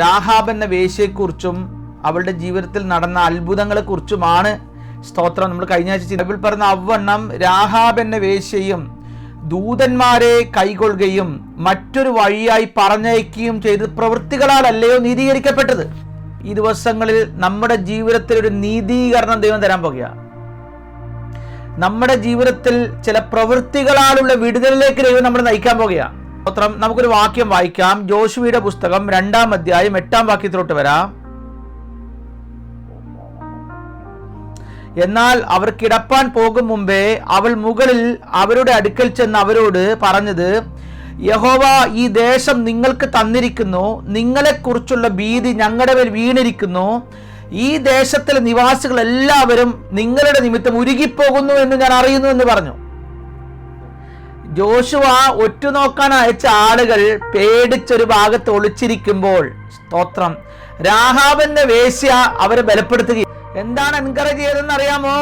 Rahab എന്ന വേശ്യയെക്കുറിച്ചും അവളുടെ ജീവിതത്തിൽ നടന്ന അത്ഭുതങ്ങളെക്കുറിച്ചുമാണ് സ്തോത്രം നമ്മൾ കഴിഞ്ഞ ആഴ്ച ബൈബിൾ പറഞ്ഞ അവണ്ണം രാഹാബ് എന്ന വേശ്യയും ദൂതന്മാരെ കൈകൊള്ളുകയും മറ്റൊരു വഴിയായി പറഞ്ഞയക്കുകയും ചെയ്ത് പ്രവൃത്തികളാലല്ലയോ നീതീകരിക്കപ്പെട്ടത്. ഈ ദിവസങ്ങളിൽ നമ്മുടെ ജീവിതത്തിൽ ഒരു നീതീകരണം ദൈവം തരാൻ പോകുക. നമ്മുടെ ജീവിതത്തിൽ ചില പ്രവൃത്തികളാലുള്ള വിടുതലിലേക്ക് ദൈവം നമ്മൾ നയിക്കാൻ പോകുക. സ്തോത്രം. നമുക്കൊരു വാക്യം വായിക്കാം. ജോഷുവയുടെ പുസ്തകം 2-ാം അധ്യായം 8-ാം വാക്യത്തിലോട്ട് വരാം. എന്നാൽ അവർ കിടപ്പാൻ പോകും മുമ്പേ അവൾ മുകളിൽ അവരുടെ അടുക്കൽ ചെന്ന് അവരോട് പറഞ്ഞത്, യഹോവ ഈ ദേശം നിങ്ങൾക്ക് തന്നിരിക്കുന്നു, നിങ്ങളെക്കുറിച്ചുള്ള ഭീതി ഞങ്ങളുടെ മേൽ വീണിരിക്കുന്നു, ഈ ദേശത്തിലെ നിവാസികൾ എല്ലാവരും നിങ്ങളുടെ നിമിത്തം ഉരുകിപ്പോകുന്നു എന്ന് ഞാൻ അറിയുന്നു എന്ന് പറഞ്ഞു. ജോഷുവ ഒറ്റുനോക്കാൻ അയച്ച ആളുകൾ പേടിച്ചൊരു ഭാഗത്ത് ഒളിച്ചിരിക്കുമ്പോൾ സ്തോത്രം രാഹാബിന്റെ വേശ്യ അവരെ ബലപ്പെടുത്തുകയും എന്താണ് എൻകറേജ് ചെയ്തതെന്ന് അറിയാമോ?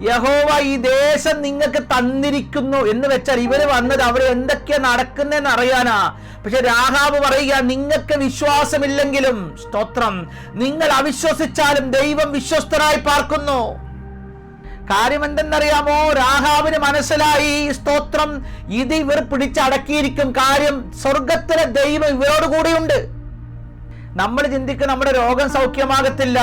യഹോവ ഈ ദേശം നിങ്ങൾക്ക് തന്നിരിക്കുന്നു എന്ന് വെച്ചാൽ ഇവര് വന്നത് അവിടെ എന്തൊക്കെയാ നടക്കുന്നതെന്ന് അറിയാനാ. പക്ഷെ രാഹാബ് പറയുക, നിങ്ങൾക്ക് വിശ്വാസമില്ലെങ്കിലും സ്തോത്രം നിങ്ങൾ അവിശ്വസിച്ചാലും ദൈവം വിശ്വസ്തനായി പാർക്കുന്നു. കാര്യം എന്തെന്നറിയാമോ? രാഹാബിന് മനസ്സിലായി സ്തോത്രം ഇത് ഇവർ പിടിച്ചടക്കിയിരിക്കും. കാര്യം സ്വർഗത്തിലെ ദൈവം ഇവരോട് കൂടിയുണ്ട്. നമ്മൾ ചിന്തിക്കും നമ്മുടെ രോഗം സൗഖ്യമാകത്തില്ല,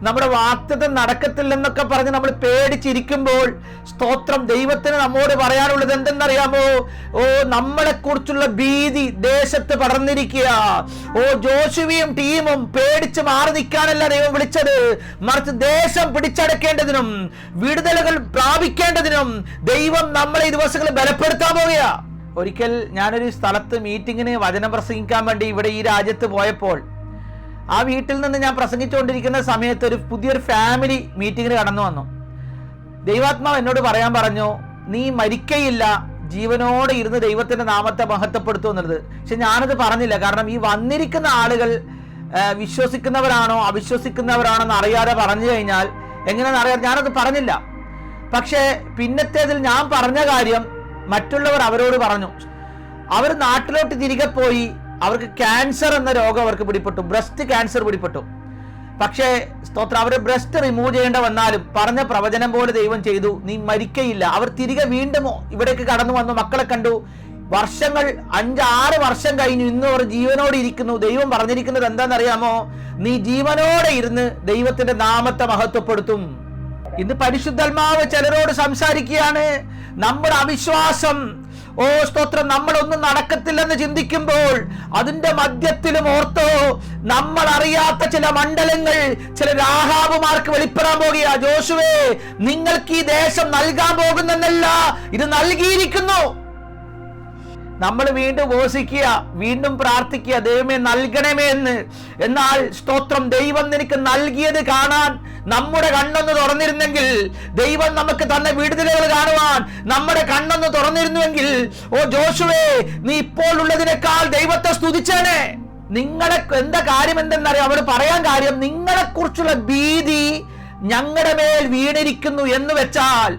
നമ്മുടെ വാഗ്ദത്തം നടക്കത്തില്ലെന്നൊക്കെ പറഞ്ഞ് നമ്മൾ പേടിച്ചിരിക്കുമ്പോൾ സ്തോത്രം ദൈവത്തിന് നമ്മോട് പറയാനുള്ളത് എന്തെന്നറിയാമോ? നമ്മളെ കുറിച്ചുള്ള ഭീതി ദേശത്ത് പടർന്നിരിക്കുക. ജോഷുവയും ടീമും പേടിച്ച് മാറി നിൽക്കാനല്ല ദൈവം വിളിച്ചത്, മറിച്ച് ദേശം പിടിച്ചടക്കേണ്ടതിനും വിടുതലുകൾ പ്രാപിക്കേണ്ടതിനും ദൈവം നമ്മളെ ഈ ദിവസങ്ങളിൽ ബലപ്പെടുത്താൻ പോവുക. ഒരിക്കൽ ഞാനൊരു സ്ഥലത്ത് മീറ്റിങ്ങിന് വചനം പ്രസംഗിക്കാൻ വേണ്ടി ഇവിടെ ഈ രാജ്യത്ത് പോയപ്പോൾ ആ വീട്ടിൽ നിന്ന് ഞാൻ പ്രസംഗിച്ചുകൊണ്ടിരിക്കുന്ന സമയത്ത് ഒരു പുതിയൊരു ഫാമിലി മീറ്റിങ്ങിന് കടന്നു വന്നു. ദൈവാത്മാവ് എന്നോട് പറയാൻ പറഞ്ഞു, നീ മരിക്കയില്ല, ജീവനോടെ ഇരുന്ന് ദൈവത്തിന്റെ നാമത്തെ മഹത്വപ്പെടുത്തും എന്നുള്ളത്. പക്ഷെ ഞാനത് പറഞ്ഞില്ല. കാരണം ഈ വന്നിരിക്കുന്ന ആളുകൾ വിശ്വസിക്കുന്നവരാണോ അവിശ്വസിക്കുന്നവരാണോ എന്ന് അറിയാതെ പറഞ്ഞു കഴിഞ്ഞാൽ എങ്ങനെയാണെന്ന് അറിയാതെ ഞാനത് പറഞ്ഞില്ല. പക്ഷേ പിന്നത്തേതിൽ ഞാൻ പറഞ്ഞ കാര്യം മറ്റുള്ളവർ അവരോട് പറഞ്ഞു. അവർ നാട്ടിലോട്ട് തിരികെ പോയി. അവർക്ക് ക്യാൻസർ എന്ന രോഗം അവർക്ക് പിടിപ്പെട്ടു, ബ്രസ്റ്റ് ക്യാൻസർ പിടിപ്പെട്ടു. പക്ഷേ സ്തോത്രം അവർ ബ്രസ്റ്റ് റിമൂവ് ചെയ്യേണ്ട വന്നാലും പറഞ്ഞ പ്രവചനം പോലെ ദൈവം ചെയ്തു, നീ മരിക്കയില്ല. അവർ തിരികെ വീണ്ടും ഇവിടേക്ക് കടന്നു വന്നു, മക്കളെ കണ്ടു. വർഷങ്ങൾ 5-6 വർഷം കഴിഞ്ഞു, ഇന്നും അവർ ജീവനോടെ ഇരിക്കുന്നു. ദൈവം പറഞ്ഞിരിക്കുന്നത് എന്താണെന്നറിയാമോ? നീ ജീവനോടെ ഇരുന്ന് ദൈവത്തിന്റെ നാമത്തെ മഹത്വപ്പെടുത്തും. ഇന്ന് പരിശുദ്ധാത്മാവ് ചിലരോട് സംസാരിക്കുകയാണ്. നമ്മുടെ അവിശ്വാസം സ്തോത്രം നമ്മളൊന്നും നടക്കത്തില്ലെന്ന് ചിന്തിക്കുമ്പോൾ അതിന്റെ മധ്യത്തിലും ഓർത്തോ, നമ്മൾ അറിയാത്ത ചില മണ്ഡലങ്ങൾ ചില രാഹാബുമാർക്ക് വെളിപ്പെടാൻ പോകുക. ജോഷുവേ, നിങ്ങൾക്ക് ഈ ദേശം നൽകാൻ പോകുന്നല്ല, ഇത് നൽകിയിരിക്കുന്നു. നമ്മൾ വീണ്ടും ഘോഷിക്കുക, വീണ്ടും പ്രാർത്ഥിക്കുക, ദൈവമേ നൽകണമേ എന്ന്. എന്നാൽ സ്തോത്രം ദൈവം നിനക്ക് നൽകിയത് കാണാൻ നമ്മുടെ കണ്ണൊന്ന് തുറന്നിരുന്നെങ്കിൽ, ദൈവം നമുക്ക് തന്ന വിടുതലുകൾ കാണുവാൻ നമ്മുടെ കണ്ണൊന്ന് തുറന്നിരുന്നുവെങ്കിൽ, ജോഷുവേ, നീ ഇപ്പോൾ ഉള്ളതിനേക്കാൾ ദൈവത്തെ സ്തുതിച്ചേനെ. നിങ്ങളെ എന്താ കാര്യം എന്തെന്നറിയാം? അവിടെ പറയാൻ കാര്യം, നിങ്ങളെ കുറിച്ചുള്ള ഭീതി ഞങ്ങളുടെ മേൽ വീണിരിക്കുന്നു എന്ന് വെച്ചാൽ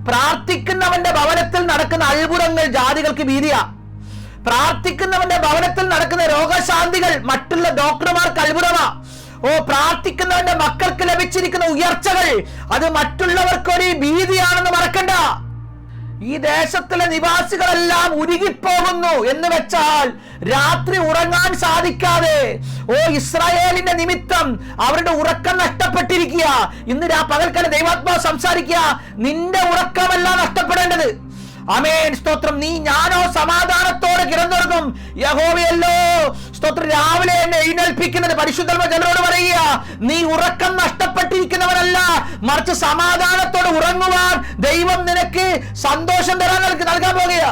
പ്രാർത്ഥിക്കുന്നവന്റെ ഭവനത്തിൽ നടക്കുന്ന അത്ഭുതങ്ങൾ ജാതികൾക്ക് ഭീതിയാ. പ്രാർത്ഥിക്കുന്നവന്റെ ഭവനത്തിൽ നടക്കുന്ന രോഗശാന്തികൾ മറ്റുള്ള ഡോക്ടർമാർക്ക് അത്ഭുതമാ. പ്രാർത്ഥിക്കുന്നവന്റെ മക്കൾക്ക് ലഭിച്ചിരിക്കുന്ന ഉയർച്ചകൾ അത് മറ്റുള്ളവർക്കൊരു ഭീതിയാണെന്ന് മറക്കണ്ട. ഈ ദേശത്തിലെ നിവാസികളെല്ലാം ഉരുകിപ്പോകുന്നു എന്ന് വെച്ചാൽ രാത്രി ഉറങ്ങാൻ സാധിക്കാതെ ഇസ്രായേലിന്റെ നിമിത്തം അവരുടെ ഉറക്കം നഷ്ടപ്പെട്ടിരിക്കുക. ഇന്ന് പകൽക്കാലം ദൈവാത്മാവ് സംസാരിക്കുക, നിന്റെ ഉറക്കമല്ല നഷ്ടപ്പെടേണ്ടത്. ആമേൻ, സ്തോത്രം. ഞാനോ സമാധാനത്തോടെ കിടന്നുറങ്ങും. യഹോവയല്ലോ സ്തോത്രം രാവിലെ എന്നെ എഴുന്നേൽപ്പിക്കുന്നത്. പരിശുദ്ധാത്മാവ് ജനങ്ങളോട് പറയുക, നീ ഉറക്കം നഷ്ടപ്പെട്ടിരിക്കുന്നവനല്ല, മറിച്ച് സമാധാനത്തോടെ ഉറങ്ങുവാൻ ദൈവം നിനക്ക് സന്തോഷം തരാൻ നൽകാൻ പോകുക.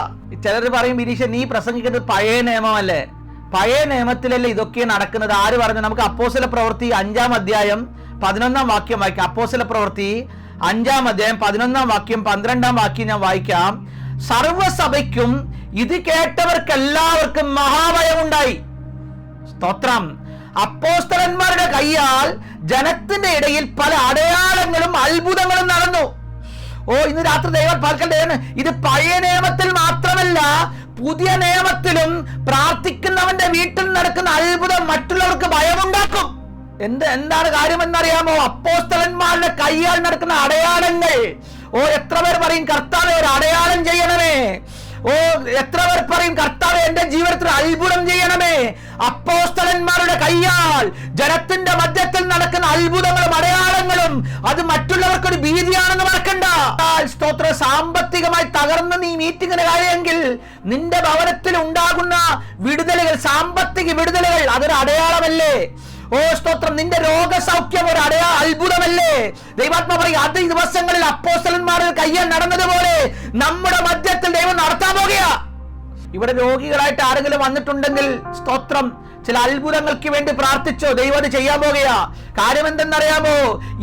ചിലർ പറയും, ബിരീഷ നീ പ്രസംഗിക്കുന്നത് പഴയ നിയമമല്ലേ? പഴയ നിയമത്തിലല്ലേ ഇതൊക്കെ നടക്കുന്നത്? ആര് പറഞ്ഞു? നമുക്ക് അപ്പോസ്തല പ്രവൃത്തി 5-ാം അധ്യായം 11-ാം വാക്യം വായിക്കാം. അപ്പോസ്തല പ്രവൃത്തി 5-ാം അധ്യായം 11-ാം വാക്യം 12-ാം വാക്യം ഞാൻ വായിക്കാം. സർവസഭയ്ക്കും ഇത് കേട്ടവർക്കെല്ലാവർക്കും മഹാഭയമുണ്ടായി. സ്തോത്രം. അപ്പോസ്തലന്മാരുടെ കയ്യാൽ ജനത്തിന്റെ ഇടയിൽ പല അടയാളങ്ങളും അത്ഭുതങ്ങളും നടന്നു. ഇന്ന് രാത്രി ദൈവം ഇത് പഴയ നിയമത്തിൽ മാത്രമല്ല പുതിയ നിയമത്തിലും പ്രാർത്ഥിക്കുന്നവന്റെ വീട്ടിൽ നടക്കുന്ന അത്ഭുതം മറ്റുള്ളവർക്ക് ഭയമുണ്ടാക്കും. എന്താണ് കാര്യമെന്നറിയാമോ? അപ്പോസ്തലന്മാരുടെ കയ്യാൽ നടക്കുന്ന അടയാളങ്ങൾ. എത്ര പേർ പറയും കർത്താവേ ഒരു അടയാളം ചെയ്യണമേ? എത്ര പേർ പറയും കർത്താവേ എന്റെ ജീവിതത്തിൽ അത്ഭുതം ചെയ്യണമേ? അപ്പോസ്തലന്മാരുടെ കയ്യാൽ ജനത്തിന്റെ മധ്യത്തിൽ നടക്കുന്ന അത്ഭുതങ്ങളും അടയാളങ്ങളും അത് മറ്റുള്ളവർക്കൊരു ഭീതിയാണെന്ന് മറക്കണ്ട. സ്തോത്ര, സാമ്പത്തികമായി തകർന്ന നീ മീറ്റിംഗിന് കാര്യമെങ്കിൽ നിന്റെ ഭവനത്തിൽ ഉണ്ടാകുന്ന വിടുതലുകൾ, സാമ്പത്തിക വിടുതലുകൾ അതൊരു അടയാളമല്ലേ? സ്തോത്രം, നിന്റെ രോഗസൗഖ്യം ഒരു അത്ഭുതമല്ലേ? ദൈവാത്മാ പറയും അത് ഈ ദിവസങ്ങളിൽ അപ്പോസ്തലന്മാരുടെ കയ്യിൽ നടന്നതുപോലെ നമ്മുടെ മധ്യത്തിൽ ദൈവം നടത്താൻ പോകുക. ഇവിടെ രോഗികളായിട്ട് ആരെങ്കിലും വന്നിട്ടുണ്ടെങ്കിൽ സ്തോത്രം, ചില അത്ഭുതങ്ങൾക്ക് വേണ്ടി പ്രാർത്ഥിച്ചോ, ദൈവം അത് ചെയ്യാൻ പോകുക. കാര്യം എന്തെന്നറിയാമോ?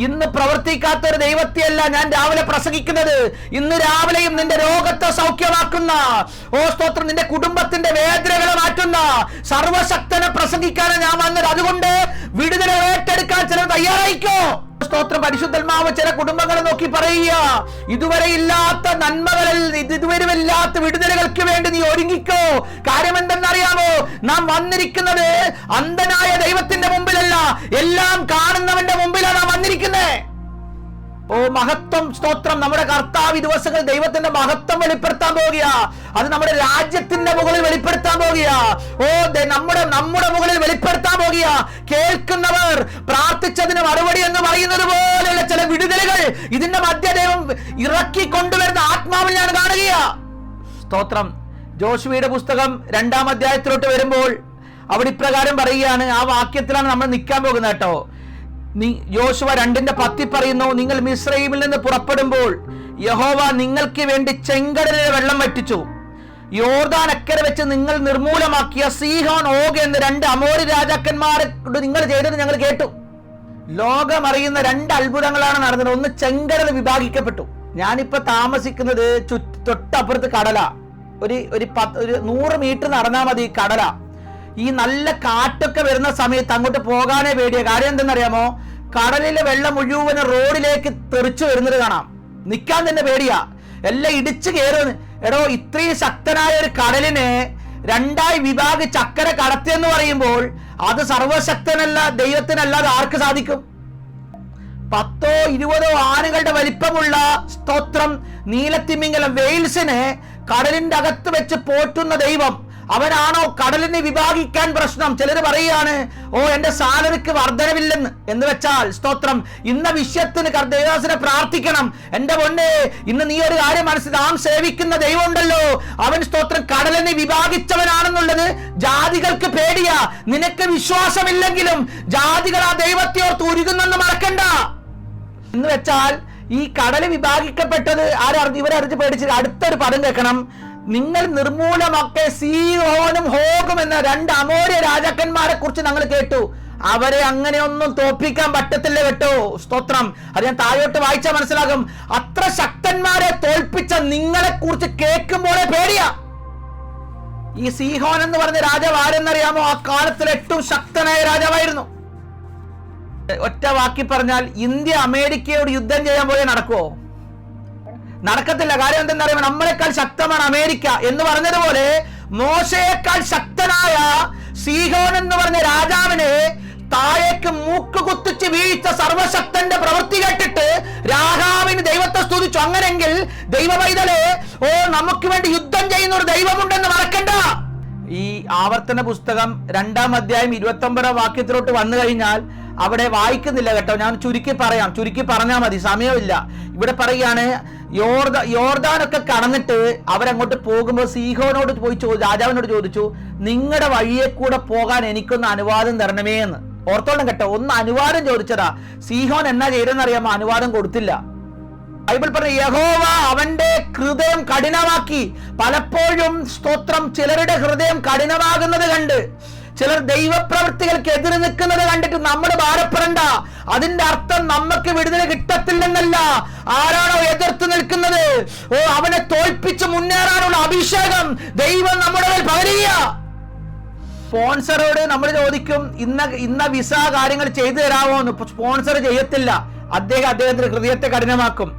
ഇന്ന് പ്രവർത്തിക്കാത്ത ഒരു ദൈവത്തെയല്ല ഞാൻ രാവിലെ പ്രസംഗിക്കുന്നത്. ഇന്ന് രാവിലെയും നിന്റെ രോഗത്തെ സൗഖ്യമാക്കുന്ന, സ്തോത്രം, നിന്റെ കുടുംബത്തിന്റെ വേദനകളെ മാറ്റുന്ന സർവശക്തനെ പ്രസംഗിക്കാനാണ് ഞാൻ വന്നത്. അതുകൊണ്ട് വിടുതല ഏറ്റെടുക്കാൻ ചിലർ തയ്യാറായിക്കോ. സ്തോത്രം, പരിശുദ്ധാത്മാവ് ചില കുടുംബങ്ങളെ നോക്കി പറയുക, ഇതുവരെ ഇല്ലാത്ത നന്മകളിൽ, ഇതുവരെ ഇല്ലാത്ത വിടുതലുകൾക്ക് വേണ്ടി നീ ഒരുങ്ങിക്കോ. കാര്യം എന്തെന്നറിയാമോ? നാം വന്നിരിക്കുന്നത് അന്ധനായ ദൈവത്തിന്റെ മുമ്പിലല്ല, എല്ലാം കാണുന്നവന്റെ മുമ്പിലാണ് നാം വന്നിരിക്കുന്നത്. മഹത്വം, സ്തോത്രം, നമ്മുടെ കർത്താവ് ഈ ദിവസങ്ങൾ ദൈവത്തിന്റെ മഹത്വം വെളിപ്പെടുത്താൻ പോകുക. അത് നമ്മുടെ രാജ്യത്തിന്റെ മുകളിൽ വെളിപ്പെടുത്താൻ പോകുക. നമ്മുടെ മുകളിൽ വെളിപ്പെടുത്താൻ പോകുക. കേൾക്കുന്നവർ പ്രാർത്ഥിച്ചതിന് മറുപടി എന്ന് പറയുന്നത് പോലെയുള്ള ചില വിടുതലുകൾ ഇതിന്റെ മധ്യ ദൈവം ഇറക്കി കൊണ്ടുവരുന്ന ആത്മാവിൽ ഞാൻ കാണുക. സ്തോത്രം. ജോഷുവയുടെ പുസ്തകം 2-ാം അധ്യായത്തിലോട്ട് വരുമ്പോൾ അവിടെ ഇപ്രകാരം പറയുകയാണ്. ആ വാക്യത്തിലാണ് നമ്മൾ നിൽക്കാൻ പോകുന്നത് കേട്ടോ. യോശുവ 2:10 പറയുന്നു, നിങ്ങൾ മിസ്രയീമിൽ നിന്ന് പുറപ്പെടുമ്പോൾ യഹോവ നിങ്ങൾക്ക് വേണ്ടി ചെങ്കടലിലെ വെള്ളം വറ്റിച്ചു. യോർദാൻ അക്കരെ വെച്ച് നിങ്ങൾ നിർമൂലമാക്കിയ സീഹോൻ, ഓഗ് എന്ന 2 അമോരി രാജാക്കന്മാരെ നിങ്ങൾ ചെയ്തത് ഞങ്ങൾ കേട്ടു. ലോകമറിയുന്ന 2 അത്ഭുതങ്ങളാണ് നടന്നത്. ഒന്ന്, ചെങ്കടൽ വിഭാഗിക്കപ്പെട്ടു. ഞാനിപ്പോ താമസിക്കുന്നത് തൊട്ടപ്പുറത്ത് കടല. ഒരു 100 മീറ്റർ നടന്നാൽ മതി കടല. ഈ നല്ല കാറ്റൊക്കെ വരുന്ന സമയത്ത് അങ്ങോട്ട് പോകാനേ പേടിയ. കാര്യം എന്തെന്നറിയാമോ? കടലിലെ വെള്ളം മുഴുവനും റോഡിലേക്ക് തെറിച്ചു വരുന്നത് കാണാം. നിൽക്കാൻ തന്നെ പേടിയാ. എല്ലാം ഇടിച്ചു കയറുന്നു. എടോ, ഇത്രയും ശക്തനായ ഒരു കടലിനെ 2ആയി വിഭാഗിച്ച് അക്കരെ കടത്തിയെന്ന് പറയുമ്പോൾ അത് സർവശക്തനല്ല, ദൈവത്തിനല്ലാതെ ആർക്ക് സാധിക്കും? 10 20 ആനകളുടെ വലിപ്പമുള്ള, സ്തോത്രം, നീലത്തിമിംഗലം വെയിൽസിനെ കടലിന്റെ അകത്ത് വെച്ച് പോറ്റുന്ന ദൈവം അവനാണോ കടലിനെ വിഭാഗിക്കാൻ പ്രശ്നം? ചിലർ പറയാണ്, എന്റെ സാലറിക്ക് വർധനവില്ലെന്ന്. എന്ന് വെച്ചാൽ, സ്തോത്രം, ഇന്ന വിഷയത്തിന് ദൈവദാസനെ പ്രാർത്ഥിക്കണം. എന്റെ പൊന്നെ, ഇന്ന് നീ ഒരു കാര്യം മനസ്സിൽ, നാം സേവിക്കുന്ന ദൈവം ഉണ്ടല്ലോ, അവൻ, സ്തോത്രം, കടലിനെ വിഭാഗിച്ചവനാണെന്നുള്ളത് ജാതികൾക്ക് പേടിയാ. നിനക്ക് വിശ്വാസമില്ലെങ്കിലും ജാതികൾ ആ ദൈവത്തെ ഓർത്ത് ഉരുകുന്നെന്ന് മറക്കണ്ട. എന്ന് വെച്ചാൽ ഈ കടല് വിഭാഗിക്കപ്പെട്ടത് ഇവരറിഞ്ഞ് പേടിച്ച് അടുത്തൊരു പദം കേൾക്കണം. നിങ്ങൾ നിർമൂലമാക്കിയ സീഹോനും ഹോഗും എന്ന 2 അമോര്യ രാജാക്കന്മാരെ കുറിച്ച് ഞങ്ങൾ കേട്ടു. അവരെ അങ്ങനെയൊന്നും തോൽപ്പിക്കാൻ പറ്റത്തില്ല കേട്ടോ. സ്തോത്രം. അത് ഞാൻ താഴോട്ട് വായിച്ചാൽ മനസ്സിലാകും. അത്ര ശക്തന്മാരെ തോൽപ്പിച്ച നിങ്ങളെ കുറിച്ച് കേൾക്കുമ്പോഴേ പേടിയാ. ഈ സീഹോൻ എന്ന് പറഞ്ഞ രാജാവ് ആരെന്നറിയാമോ? ആ കാലത്തിൽ ഏറ്റവും ശക്തനായ രാജാവായിരുന്നു. ഒറ്റ വാക്കി പറഞ്ഞാൽ, ഇന്ത്യ അമേരിക്കയോട് യുദ്ധം ചെയ്യാൻ പോയാൽ നടക്കുമോ? നടക്കത്തില്ല. കാര്യം എന്തെന്നറിയാമോ? നമ്മളെക്കാൾ ശക്തമാണ് അമേരിക്ക എന്ന് പറഞ്ഞതുപോലെ മോശയേക്കാൾ ശക്തനായ സീഹോൻ എന്ന് പറഞ്ഞ രാജാവിനെ താഴേക്ക് മൂക്ക് കുത്തിച്ച് വീഴ്ച സർവശക്തന്റെ പ്രവൃത്തി കേട്ടിട്ട് രാഹാവിന് ദൈവത്തെ സ്തുതിച്ചു. അങ്ങനെങ്കിൽ ദൈവവൈതലേ, നമുക്ക് വേണ്ടി യുദ്ധം ചെയ്യുന്ന ഒരു ദൈവമുണ്ടെന്ന് മറക്കണ്ട. ഈ ആവർത്തന പുസ്തകം 2-ാം അധ്യായം 29-ാം വാക്യത്തിലോട്ട് വന്നു കഴിഞ്ഞാൽ അവിടെ വായിക്കുന്നില്ല കേട്ടോ. ഞാൻ ചുരുക്കി പറഞ്ഞാൽ മതി, സമയമില്ല. ഇവിടെ പറയുകയാണ്, യോർദാനൊക്കെ കടന്നിട്ട് അവരങ്ങോട്ട് പോകുമ്പോൾ സീഹോനോട് പോയി രാജാവിനോട് ചോദിച്ചു, നിങ്ങളുടെ വഴിയെ കൂടെ പോകാൻ എനിക്കൊന്ന് അനുവാദം തരണമേ എന്ന്. ഓർത്തോളം കേട്ടോ, ഒന്ന് അനുവാദം ചോദിച്ചതാ. സീഹോൻ എന്നാ ചെയ്തെന്നറിയാമോ? അനുവാദം കൊടുത്തില്ല. ബൈബിൾ പറഞ്ഞു, യഹോവ അവന്റെ ഹൃദയം കഠിനമാക്കി. പലപ്പോഴും, സ്തോത്രം, ചിലരുടെ ഹൃദയം കഠിനമാകുന്നത് കണ്ട്, ചിലർ ദൈവപ്രവൃത്തികൾക്ക് എതിര് നിൽക്കുന്നത് കണ്ടിട്ട് നമ്മൾ ഭാരപ്പെടണ്ട. അതിന്റെ അർത്ഥം നമുക്ക് വിടുതൽ കിട്ടത്തില്ലെന്നല്ല. ആരാണോ എതിർത്ത് നിൽക്കുന്നത്, അവനെ തോൽപ്പിച്ച് മുന്നേറാനുള്ള അഭിഷേകം ദൈവം നമ്മുടെ മേൽ പകരുക. സ്പോൺസറോട് നമ്മൾ ചോദിക്കും, ഇന്ന വിസ കാര്യങ്ങൾ ചെയ്തു തരാമോ എന്ന്. സ്പോൺസർ ചെയ്യത്തില്ല. അദ്ദേഹത്തിന്റെ ഹൃദയത്തെ കഠിനമാക്കും.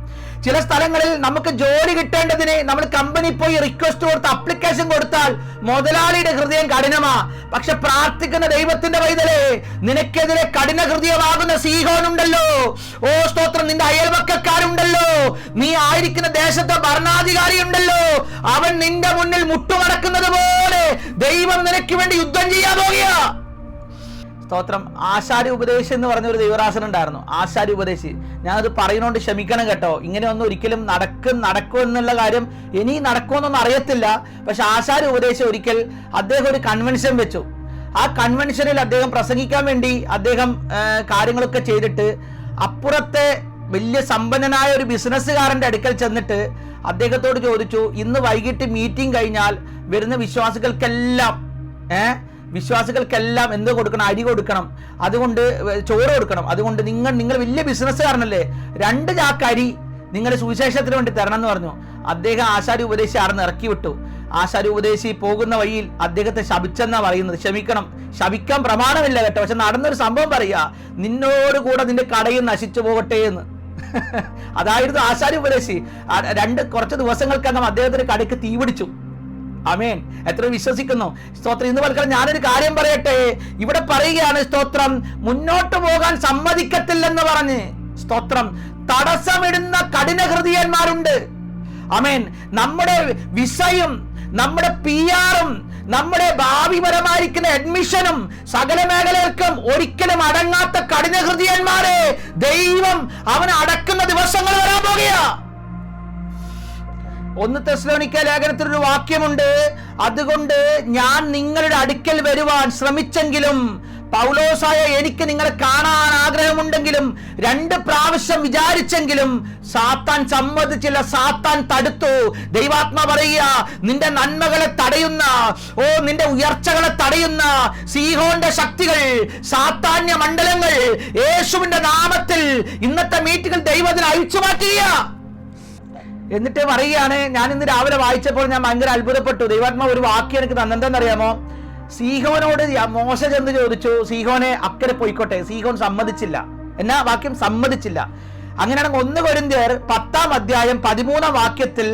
ചില സ്ഥലങ്ങളിൽ നമുക്ക് ജോലി കിട്ടേണ്ടതിന് നമ്മൾ കമ്പനി പോയി റിക്വസ്റ്റ് കൊടുത്ത് അപ്ലിക്കേഷൻ കൊടുത്താൽ മുതലാളിയുടെ ഹൃദയം കഠിനമാ. പക്ഷെ പ്രാർത്ഥിക്കുന്ന ദൈവത്തിന്റെ പൈതലേ, നിനക്കെതിരെ കഠിന ഹൃദയമാകുന്ന സീഹോനുണ്ടല്ലോ. ഓ സ്തോത്രം, നിന്റെ അയൽവക്കക്കാരുണ്ടല്ലോ, നീ ആയിരിക്കുന്ന ദേശത്തെ ഭരണാധികാരി ഉണ്ടല്ലോ, അവൻ നിന്റെ മുന്നിൽ മുട്ടുമടക്കുന്നത് പോലെ ദൈവം നിനക്ക് വേണ്ടി യുദ്ധം ചെയ്യാൻ പോകുക. സ്തോത്രം. ആശാരി ഉപദേശി എന്ന് പറഞ്ഞൊരു ദൈവദാസൻ ഉണ്ടായിരുന്നു, ആശാരി ഉപദേശി. ഞാനത് പറയുന്നോണ്ട് ക്ഷമിക്കണം കേട്ടോ. ഇങ്ങനെ ഒന്നും ഒരിക്കലും നടക്കും എന്നുള്ള കാര്യം ഇനി നടക്കുമെന്നൊന്നും അറിയത്തില്ല. പക്ഷെ ആശാരി ഉപദേശി ഒരിക്കൽ അദ്ദേഹം ഒരു കൺവെൻഷൻ വെച്ചു. ആ കൺവെൻഷനിൽ അദ്ദേഹം പ്രസംഗിക്കാൻ വേണ്ടി അദ്ദേഹം കാര്യങ്ങളൊക്കെ ചെയ്തിട്ട് അപ്പുറത്തെ വലിയ സമ്പന്നനായ ഒരു ബിസിനസ്സുകാരന്റെ അടുക്കൽ ചെന്നിട്ട് അദ്ദേഹത്തോട് ചോദിച്ചു, ഇന്ന് വൈകിട്ട് മീറ്റിംഗ് കഴിഞ്ഞാൽ വരുന്ന വിശ്വാസികൾക്കെല്ലാം എന്ത് കൊടുക്കണം? അരി കൊടുക്കണം, അതുകൊണ്ട് ചോറ് കൊടുക്കണം. അതുകൊണ്ട് നിങ്ങൾ വലിയ ബിസിനസ്സുകാരനല്ലേ, 2 ചാക്ക് അരി നിങ്ങൾ സുവിശേഷത്തിന് വേണ്ടി തരണം എന്ന് പറഞ്ഞു. അദ്ദേഹം ആശാരി ഉപദേശി ആർന്ന് ഇറക്കി വിട്ടു. ആശാരി ഉപദേശി പോകുന്ന വഴിയിൽ അദ്ദേഹത്തെ ശപിച്ചെന്നാ പറയുന്നത്. ക്ഷമിക്കണം, ശപിക്കാൻ പ്രമാണമില്ല കേട്ടോ. പക്ഷെ നടന്നൊരു സംഭവം പറയുക, നിന്നോട് കൂടെ നിന്റെ കടയിൽ നശിച്ചു പോകട്ടെ എന്ന്. അതായിരുന്നു ആശാരി ഉപദേശി. കുറച്ച് ദിവസങ്ങൾക്കകം അദ്ദേഹത്തിന്റെ കടയ്ക്ക് തീ പിടിച്ചു. ആമേൻ. എത്ര വിശ്വസിക്കുന്നു? സ്തോത്രം. ഇന്ന് പലക്കാലം ഞാനൊരു കാര്യം പറയട്ടെ. ഇവിടെ പറയുകയാണ്, സ്തോത്രം, മുന്നോട്ട് പോകാൻ സമ്മതിക്കത്തില്ലെന്ന് പറഞ്ഞ്, സ്തോത്രം, തടസ്സമിടുന്ന കഠിന ഹൃദയന്മാരുണ്ട്. ആമേൻ. നമ്മുടെ വിസയും നമ്മുടെ PR-ഉം നമ്മുടെ ഭാവിപരമായിരിക്കുന്ന അഡ്മിഷനും സകല മേഖലകൾക്കും ഒരിക്കലും അടങ്ങാത്ത കഠിന ഹൃദയന്മാരെ ദൈവം അവൻ അടക്കുന്ന ദിവസങ്ങൾ വരാൻ പോകുക. 1 തെസ്സലോനിക്ക ലേഖനത്തിൽ ഒരു വാക്യമുണ്ട്, അതുകൊണ്ട് ഞാൻ നിങ്ങളുടെ അടുക്കൽ വരുവാൻ ശ്രമിച്ചെങ്കിലും, പൗലോസായ എനിക്ക് നിങ്ങളെ കാണാൻ ആഗ്രഹമുണ്ടെങ്കിലും 2 പ്രാവശ്യം വിചാരിച്ചെങ്കിലും സാത്താൻ സമ്മതിച്ചില്ല, സാത്താൻ തടുത്തു. ദൈവാത്മാ പറയുക, നിന്റെ നന്മകളെ തടയുന്ന, നിന്റെ ഉയർച്ചകളെ തടയുന്ന സീഹോന്റെ ശക്തികൾ, സാത്താന്യ മണ്ഡലങ്ങൾ യേശുവിന്റെ നാമത്തിൽ ഇന്നത്തെ മീറ്റിംഗിൽ ദൈവത്തിന് അഴിച്ചു മാറ്റുക. എന്നിട്ട് പറയുകയാണ്, ഞാൻ ഇന്ന് രാവിലെ വായിച്ചപ്പോൾ ഞാൻ ഭയങ്കര അത്ഭുതപ്പെട്ടു. ദൈവാത്മാ ഒരു വാക്യം എനിക്ക് തന്നെന്തെന്നറിയാമോ? സീഹോനോട് മോശ ചെന്ന് ചോദിച്ചു, സീഹോനെ അക്കരെ പോയിക്കോട്ടെ. സീഹോൻ സമ്മതിച്ചില്ല. എന്നാ വാക്യം? സമ്മതിച്ചില്ല. അങ്ങനെയാണെങ്കിൽ 1 കൊരിന്ത്യർ 10-ാം അധ്യായം 13-ാം വാക്യത്തിൽ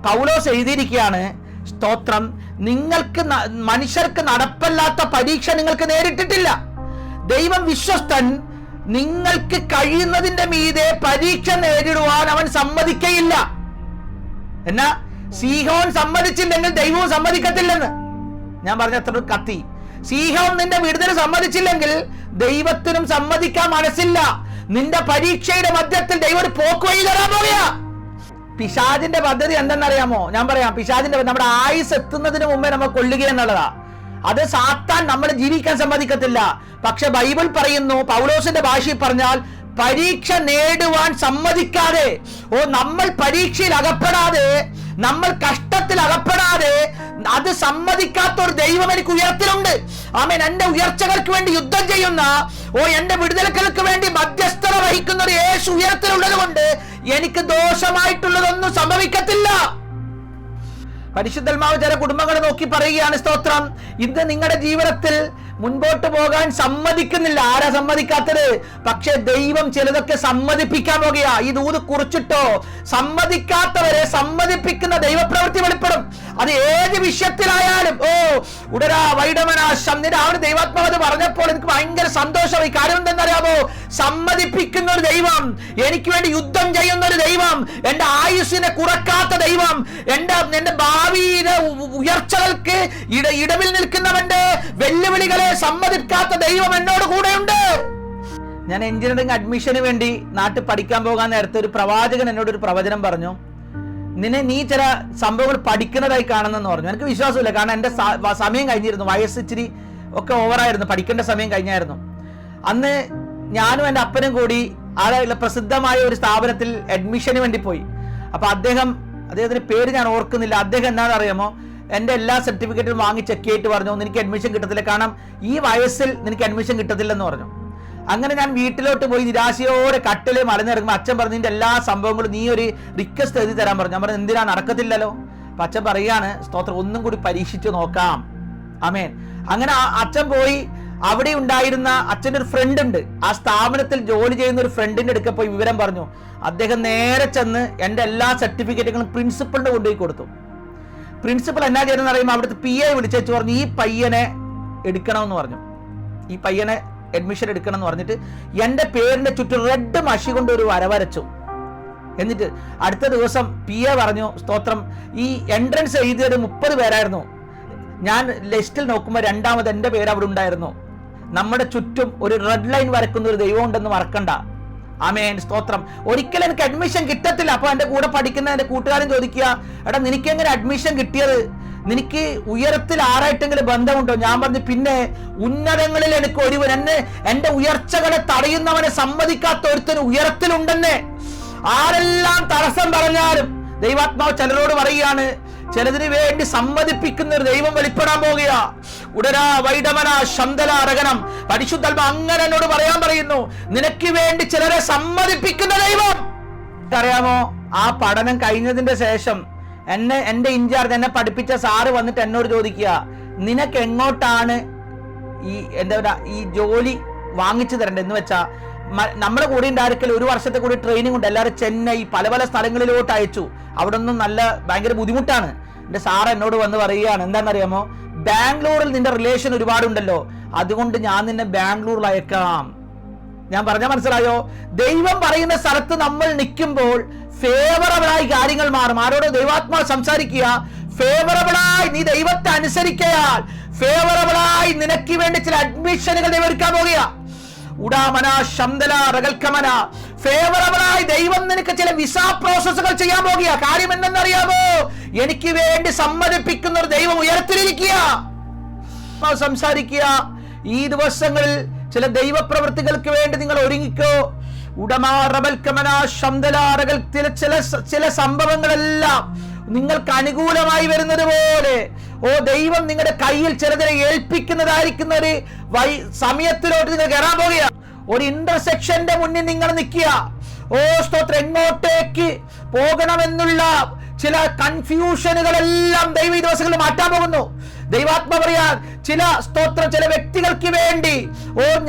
പൗലോസ് എഴുതിയിരിക്കുകയാണ്, സ്തോത്രം, നിങ്ങൾക്ക് മനുഷ്യർക്ക് നടപ്പല്ലാത്ത പരീക്ഷ നിങ്ങൾക്ക് നേരിട്ടിട്ടില്ല. ദൈവം വിശ്വസ്തൻ, നിങ്ങൾക്ക് കഴിയുന്നതിന്റെ മീതെ പരീക്ഷ നേരിടുവാൻ അവൻ സമ്മതിക്കയില്ല. എന്നാ സീഹോൻ സമ്മതിച്ചില്ലെങ്കിൽ ദൈവവും സമ്മതിക്കത്തില്ലെന്ന് ഞാൻ പറഞ്ഞ അത്ര കത്തി. സീഹോൻ നിന്റെ വിടുതൽ സമ്മതിച്ചില്ലെങ്കിൽ ദൈവത്തിനും സമ്മതിക്കാൻ മനസ്സില്ല. നിന്റെ പരീക്ഷയുടെ മധ്യത്തിൽ ദൈവം ഒരു പോക്കുവഴി തരാൻ പോകുക. പിശാചിന്റെ പദ്ധതി എന്തെന്നറിയാമോ? ഞാൻ പറയാം. പിശാചിന്റെ നമ്മുടെ ആയുസ് എത്തുന്നതിന് മുമ്പേ നമ്മൾ കൊല്ലുക എന്നുള്ളതാ. അത് സാത്താൻ നമ്മൾ ജീവിക്കാൻ സമ്മതിക്കത്തില്ല. പക്ഷെ ബൈബിൾ പറയുന്നു, പൗലോസിന്റെ ഭാഷയിൽ പറഞ്ഞാൽ, പരീക്ഷ നേടുവാൻ സമ്മതിക്കാതെ, നമ്മൾ പരീക്ഷയിൽ അകപ്പെടാതെ, നമ്മൾ കഷ്ടത്തിൽ അകപ്പെടാതെ, അത് സമ്മതിക്കാത്ത ഒരു ദൈവം എനിക്ക് ഉയർത്തിലുണ്ട്. ആമേൻ. എന്റെ ഉയർച്ചകൾക്ക് വേണ്ടി യുദ്ധം ചെയ്യുന്ന, എന്റെ വിടുതലുകൾക്ക് വേണ്ടി മധ്യസ്ഥത വഹിക്കുന്ന ഒരു യേശു ഉയർത്തിലുള്ളത് കൊണ്ട് എനിക്ക് ദോഷമായിട്ടുള്ളതൊന്നും സംഭവിക്കത്തില്ല. പരിശുദ്ധാത്മാവ് ചില കുടുംബങ്ങളെ നോക്കി പറയുകയാണ്, സ്തോത്രം, ഇന്ന് നിങ്ങളുടെ ജീവിതത്തിൽ മുൻപോട്ട് പോകാൻ സമ്മതിക്കുന്നില്ല. ആരാ സമ്മതിക്കാത്തത്? പക്ഷെ ദൈവം ചിലതൊക്കെ സമ്മതിപ്പിക്കാൻ പോകുക. ഈ ദൂത് കുറിച്ചിട്ടോ, സമ്മതിക്കാത്തവരെ സമ്മതിപ്പിക്കുന്ന ദൈവപ്രവൃത്തി വെളിപ്പെടും. അത് ഏത് വിഷയത്തിലായാലും. ഉടരാ വൈഡമനാശം രാവിലെ ദൈവാത്മാവ് പറഞ്ഞപ്പോൾ എനിക്ക് ഭയങ്കര സന്തോഷമായി. കാര്യം എന്തെന്നറിയാമോ? സമ്മതിപ്പിക്കുന്ന ഒരു ദൈവം, എനിക്ക് വേണ്ടി യുദ്ധം ചെയ്യുന്ന ഒരു ദൈവം, എന്റെ ആയുസ്സിനെ കുറക്കാത്ത ദൈവം, എന്റെ ഭാവിയിലെ ഉയർച്ചകൾക്ക് ഇടവിൽ നിൽക്കുന്നവന്റെ വെല്ലുവിളികളെ സമ്മതിക്കാത്ത ദൈവം എന്നോട് കൂടെയുണ്ട്. ഞാൻ എഞ്ചിനീയറിംഗ് അഡ്മിഷന് വേണ്ടി നാട്ടിൽ പഠിക്കാൻ പോകാൻ നേരത്തെ ഒരു പ്രവാചകൻ എന്നോട് ഒരു പ്രവചനം പറഞ്ഞു, നീ ചില സംഭവങ്ങൾ പഠിക്കുന്നതായി കാണുന്നെന്ന് പറഞ്ഞു. എനിക്ക് വിശ്വാസമില്ല. കാരണം എന്റെ സമയം കഴിഞ്ഞിരുന്നു, വയസ്സ് ഇച്ചിരി ഒക്കെ ഓവറായിരുന്നു, പഠിക്കേണ്ട സമയം കഴിഞ്ഞായിരുന്നു. അന്ന് ഞാനും എൻ്റെ അപ്പനും കൂടി ആളുള്ള പ്രസിദ്ധമായ ഒരു സ്ഥാപനത്തിൽ അഡ്മിഷന് വേണ്ടി പോയി. അപ്പൊ അദ്ദേഹത്തിന്റെ പേര് ഞാൻ ഓർക്കുന്നില്ല. അദ്ദേഹം എന്താണെന്ന് അറിയാമോ? എൻ്റെ എല്ലാ സർട്ടിഫിക്കറ്റും വാങ്ങി ചെക്ക് ചെയ്തിട്ട് പറഞ്ഞു, നിനക്ക് അഡ്മിഷൻ കിട്ടത്തില്ല, കാരണം ഈ വയസ്സിൽ നിനക്ക് അഡ്മിഷൻ കിട്ടത്തില്ലെന്ന് പറഞ്ഞു. അങ്ങനെ ഞാൻ വീട്ടിലോട്ട് പോയി നിരാശയോടെ കട്ടില് മലനിറങ്ങുമ്പോൾ അച്ഛൻ പറഞ്ഞു, നിന്റെ എല്ലാ സംഭവങ്ങളും നീ ഒരു റിക്വസ്റ്റ് എഴുതി തരാൻ പറഞ്ഞു. ഞാൻ പറഞ്ഞു, എന്തിനാ, നടക്കത്തില്ലല്ലോ. അപ്പൊ അച്ഛൻ പറയാണ്, സ്തോത്രം, ഒന്നും കൂടി പരീക്ഷിച്ചു നോക്കാം. ആമേൻ. അങ്ങനെ അച്ഛൻ പോയി അവിടെ ഉണ്ടായിരുന്ന അച്ഛൻ്റെ ഒരു ഫ്രണ്ട് ഉണ്ട്, ആ സ്ഥാപനത്തിൽ ജോലി ചെയ്യുന്ന ഒരു ഫ്രണ്ടിന്റെ അടുക്ക പോയി വിവരം പറഞ്ഞു. അദ്ദേഹം നേരെ ചെന്ന് എൻ്റെ എല്ലാ സർട്ടിഫിക്കറ്റുകളും പ്രിൻസിപ്പളിന്റെ കൊണ്ടുപോയി കൊടുത്തു. പ്രിൻസിപ്പൽ എന്നാ ചെയ്യുന്നതെന്ന് അറിയുമ്പോൾ അവിടുത്തെ PA വിളിച്ചു പറഞ്ഞു, ഈ പയ്യനെ എടുക്കണമെന്ന് പറഞ്ഞു, ഈ പയ്യനെ അഡ്മിഷൻ എടുക്കണം എന്ന് പറഞ്ഞിട്ട് എൻ്റെ പേരിന്റെ ചുറ്റും റെഡ് മഷി കൊണ്ട് ഒരു വര വരച്ചു. എന്നിട്ട് അടുത്ത ദിവസം PA പറഞ്ഞു, സ്തോത്രം, ഈ എൻട്രൻസ് എഴുതിയത് 30 പേരായിരുന്നു. ഞാൻ ലിസ്റ്റിൽ നോക്കുമ്പോൾ രണ്ടാമത് എൻ്റെ പേര് അവിടെ ഉണ്ടായിരുന്നു. നമ്മുടെ ചുറ്റും ഒരു റെഡ് ലൈൻ വരക്കുന്ന ഒരു ദൈവം ഉണ്ടെന്ന് മറക്കണ്ട. ആമേൻ, സ്തോത്രം. ഒരിക്കലും എനിക്ക് അഡ്മിഷൻ കിട്ടത്തില്ല. അപ്പൊ എൻ്റെ കൂടെ പഠിക്കുന്ന എൻ്റെ കൂട്ടുകാരൻ ചോദിക്കുക, എടാ നിനക്ക് എങ്ങനെ അഡ്മിഷൻ കിട്ടിയത്? നിനക്ക് ഉയരത്തിൽ ആരായിട്ടെങ്കിലും ബന്ധമുണ്ടോ? ഞാൻ പറഞ്ഞു, പിന്നെ ഉന്നതങ്ങളിൽ എനിക്ക് ഒരുവൻ, എന്റെ ഉയർച്ചകളെ തടയുന്നവനെ സമ്മതിക്കാത്ത ഒരുത്തന് ഉയരത്തിലുണ്ടെന്നെ. ആരെല്ലാം തടസ്സം പറഞ്ഞാലും ദൈവാത്മാവ് ചിലരോട് പറയുകയാണ്, ചിലതിന് വേണ്ടി സമ്മതിപ്പിക്കുന്ന ഒരു ദൈവം വെളിപ്പെടാൻ പോകുക. ഉടരാ വൈഡമന ശന്തല രകനം. പരിശുദ്ധാത്മാ അങ്ങനെ എന്നോട് പറയാൻ പറയുന്നു, നിനക്ക് വേണ്ടി ചിലരെ സമ്മതിപ്പിക്കുന്ന ദൈവം. അറിയാമോ, ആ പഠനം കഴിഞ്ഞതിന്റെ ശേഷം എന്റെ ഇൻചാർജ്, എന്നെ പഠിപ്പിച്ച സാറ് വന്നിട്ട് എന്നോട് ചോദിക്കുക, നിനക്ക് എങ്ങോട്ടാണ് ഈ ജോലി വാങ്ങിച്ചു തരേണ്ടത്? എന്ന് വെച്ചാ നമ്മുടെ കൂടെ ഉണ്ടായിരിക്കൽ 1 വർഷത്തെ കൂടി ട്രെയിനിങ് ഉണ്ട്. എല്ലാവരും ചെന്നൈ പല സ്ഥലങ്ങളിലോട്ട് അയച്ചു. അവിടെ ഒന്നും ഭയങ്കര ബുദ്ധിമുട്ടാണ്. എന്റെ സാറ് എന്നോട് വന്ന് പറയുകയാണ്, എന്താണെന്നറിയാമോ, ബാംഗ്ലൂരിൽ നിന്റെ റിലേഷൻ ഒരുപാടുണ്ടല്ലോ, അതുകൊണ്ട് ഞാൻ നിന്നെ ബാംഗ്ലൂരിൽ അയക്കാം. ഞാൻ പറഞ്ഞാൽ മനസ്സിലായോ? ദൈവം പറയുന്ന സ്ഥലത്ത് നമ്മൾ നിൽക്കുമ്പോൾ ഫേവറബിളായി കാര്യങ്ങൾ മാറും. ആരോട് ദൈവാത്മാവ് സംസാരിക്കുക, ഫേവറബിളായി നീ ദൈവത്തെ അനുസരിക്കയാൽ ഫേവറബിളായി നിനക്ക് വേണ്ടി ചില അഡ്മിഷനുകൾ ദൈവം ഒരുക്കാൻ പോകുക. ഉടാമന ശന്തല റകൽക്കമന. ഫേവറബിളായി ദൈവം നിനക്ക് ചില വിസ പ്രോസസ്സുകൾ ചെയ്യാൻ പോകുക. കാര്യം എന്തെന്നറിയാമോ, എനിക്ക് വേണ്ടി സമ്മതിപ്പിക്കുന്ന ഒരു ദൈവം ഉയരത്തിലിരിക്കുക. സംസാരിക്കുക. ഈ ദിവസങ്ങളിൽ ചില ദൈവപ്രവൃത്തികൾക്ക് വേണ്ടി നിങ്ങൾ ഒരുങ്ങിക്കോ. ചില സംഭവങ്ങളെല്ലാം നിങ്ങൾക്ക് അനുകൂലമായി വരുന്നത് പോലെ ദൈവം നിങ്ങളുടെ കയ്യിൽ ചിലതിനെ ഏൽപ്പിക്കുന്നതായിരിക്കുന്ന ഒരു സമയത്തിലോട്ട് നിങ്ങൾ കയറാൻ പോകുക. ഒരു ഇന്റർസെക്ഷന്റെ മുന്നിൽ നിങ്ങൾ നിൽക്കുക. സ്തോത്രം, എങ്ങോട്ടേക്ക് പോകണമെന്നുള്ള ചില കൺഫ്യൂഷനുകളെല്ലാം ദൈവ ഈ ദിവസങ്ങളിൽ മാറ്റാൻ പോകുന്നു. ദൈവാത്മ പറയാ, ചില വ്യക്തികൾക്ക് വേണ്ടി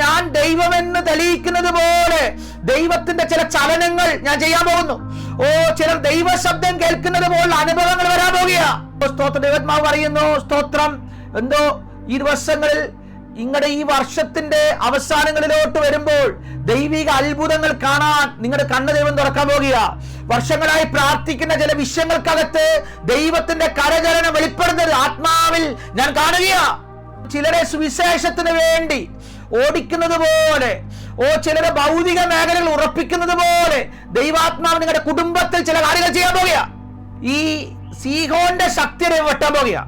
ഞാൻ ദൈവമെന്ന് തെളിയിക്കുന്നത് പോലെ ദൈവത്തിന്റെ ചില ചലനങ്ങൾ ഞാൻ ചെയ്യാൻ പോകുന്നു. ചിലർ ദൈവ ശബ്ദം കേൾക്കുന്നത് പോലുള്ള അനുഭവങ്ങൾ വരാൻ പോകുക. സ്തോത്രം. ദൈവാത്മാവ് പറയുന്നു, സ്തോത്രം, എന്തോ ഈ ദിവസങ്ങളിൽ നിങ്ങളുടെ ഈ വർഷത്തിന്റെ അവസാനങ്ങളിലോട്ട് വരുമ്പോൾ ദൈവിക അത്ഭുതങ്ങൾ കാണാൻ നിങ്ങളുടെ കണ്ണ് ദൈവം തുറക്കാൻ പോകുക. വർഷങ്ങളായി പ്രാർത്ഥിക്കുന്ന ചില വിഷയങ്ങൾക്കകത്ത് ദൈവത്തിന്റെ കരചലനം വെളിപ്പെടുന്നത് ആത്മാവിൽ ഞാൻ കാണുക. ചിലരെ സുവിശേഷത്തിന് വേണ്ടി ഓടിക്കുന്നത് പോലെ, ചിലരെ ഭൗതിക മേഖലകൾ ഉറപ്പിക്കുന്നത് പോലെ ദൈവാത്മാവ് നിങ്ങളുടെ കുടുംബത്തിൽ ചില കാര്യങ്ങൾ ചെയ്യാൻ പോകുക. ഈ സീഹോന്റെ ശക്തി വെട്ടാൻ പോകുക.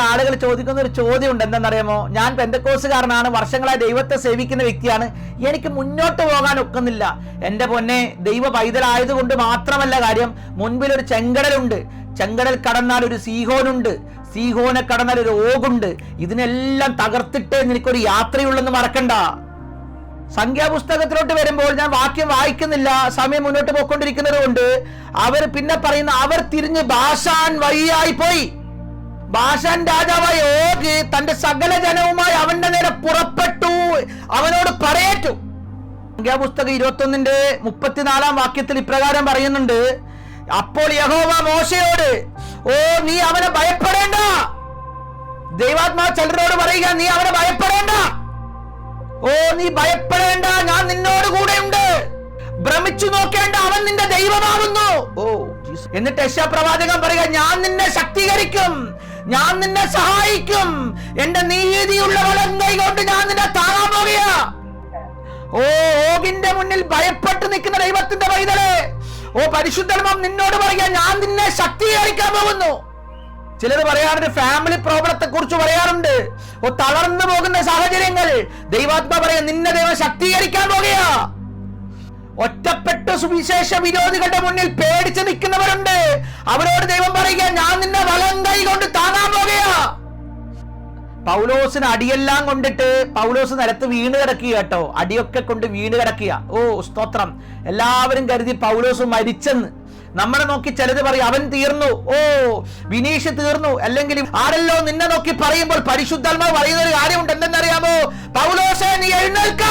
ആളുകൾ ചോദിക്കുന്ന ഒരു ചോദ്യമുണ്ട്, എന്താണെന്നറിയാമോ, ഞാൻ പെന്തക്കോസുകാരനാണ്, വർഷങ്ങളായി ദൈവത്തെ സേവിക്കുന്ന വ്യക്തിയാണ്, എനിക്ക് മുന്നോട്ട് പോകാൻ ഒക്കുന്നില്ല. എന്റെ പൊന്നെ, ദൈവ പൈതലായതുകൊണ്ട് മാത്രമല്ല കാര്യം, മുൻപിൽ ഒരു ചെങ്കടലുണ്ട്, ചെങ്കടൽ കടന്നാൽ ഒരു സീഹോനുണ്ട്, സീഹോനെ കടന്നാൽ ഒരു ഓഗുണ്ട്. ഇതിനെല്ലാം തകർത്തിട്ടേ നിനക്കൊരു യാത്രയുള്ളെന്ന് മറക്കണ്ട. സംഖ്യാപുസ്തകത്തിലോട്ട് വരുമ്പോൾ ഞാൻ വാക്യം വായിക്കുന്നില്ല, സമയം മുന്നോട്ട് പോയിക്കൊണ്ടിരിക്കുന്നത് കൊണ്ട് അവർ പിന്നെ പറയുന്ന, അവർ തിരിഞ്ഞ് ബാഷാൻ വഴിയായി പോയി. ബാഷാൻ രാജാവായ ഓഗ് തന്റെ സകല ജനവുമായി അവന്റെ നേരെ പുറപ്പെട്ടു, അവനോട് പറയേറ്റു. സംഖ്യാപുസ്തകം 21:34 വാക്യത്തിൽ ഇപ്രകാരം പറയുന്നുണ്ട്, അപ്പോൾ യഹോവ മോശയോട്, നീ അവനെ ഭയപ്പെടേണ്ട. ദൈവാത്മാവ് ചിലരോട് പറയുക, നീ അവനെ ഭയപ്പെടേണ്ട, നീ ഭയപ്പെടേണ്ട, ഞാൻ നിന്നോട് കൂടെ ഉണ്ട്. ഭ്രമിച്ചു നോക്കേണ്ട, അവൻ നിന്റെ ദൈവമാകുന്നു. എന്നിട്ട് യെശയ്യാ പ്രവാചകൻ പറയുക, ഞാൻ നിന്നെ ശക്തീകരിക്കും, ഞാൻ നിന്നെ സഹായിക്കും, എന്റെ നീതിയുള്ള വലം കൈ കൊണ്ട് ഞാൻ നിന്നെ താങ്ങാൻ പോകുക. ഓഗിന്റെ മുന്നിൽ ഭയപ്പെട്ട് നിൽക്കുന്ന ദൈവത്തിന്റെ പൈതലേ, പരിശുദ്ധാത്മാവ് നിന്നോട് പറയുക, ഞാൻ നിന്നെ ശക്തീകരിക്കാൻ പോകുന്നു. ചിലർ പറയാറുണ്ട്, ഫാമിലി പ്രോബ്ലത്തെ കുറിച്ച് പറയാറുണ്ട്, തളർന്നു പോകുന്ന സാഹചര്യങ്ങൾ. ദൈവാത്മാ പറയാ, നിന്നെ ദൈവം ശക്തീകരിക്കാൻ പോകുക. ഒറ്റപ്പെട്ട സുവിശേഷ വിരോധികളുടെ മുന്നിൽ പേടിച്ച് നിൽക്കുന്നവരുണ്ട്, അവരോട് ദൈവം പറയുക, ഞാൻ നിന്നെ വലം കൈ കൊണ്ട് താങ്ങാൻ പോകുക. പൗലോസിന് അടിയെല്ലാം കൊണ്ടിട്ട് പൗലോസ് നിലത്ത് വീണ് കിടക്കുക കേട്ടോ, അടിയൊക്കെ കൊണ്ട് വീണ് കിടക്കുക. സ്തോത്രം. എല്ലാവരും കരുതി പൗലോസ് മരിച്ചെന്ന്. നമ്മളെ നോക്കി ചിലത് പറയും അവൻ തീർന്നു, ഓ വിനീഷ് തീർന്നു, അല്ലെങ്കിൽ ആരല്ലോ നിന്നെ നോക്കി പറയുമ്പോൾ പരിശുദ്ധാത്മാവ് പറയുന്ന ഒരു കാര്യമുണ്ട്. എന്തെന്നറിയാമോ? പൗലോസേ നീ എഴുന്നേൽക്ക.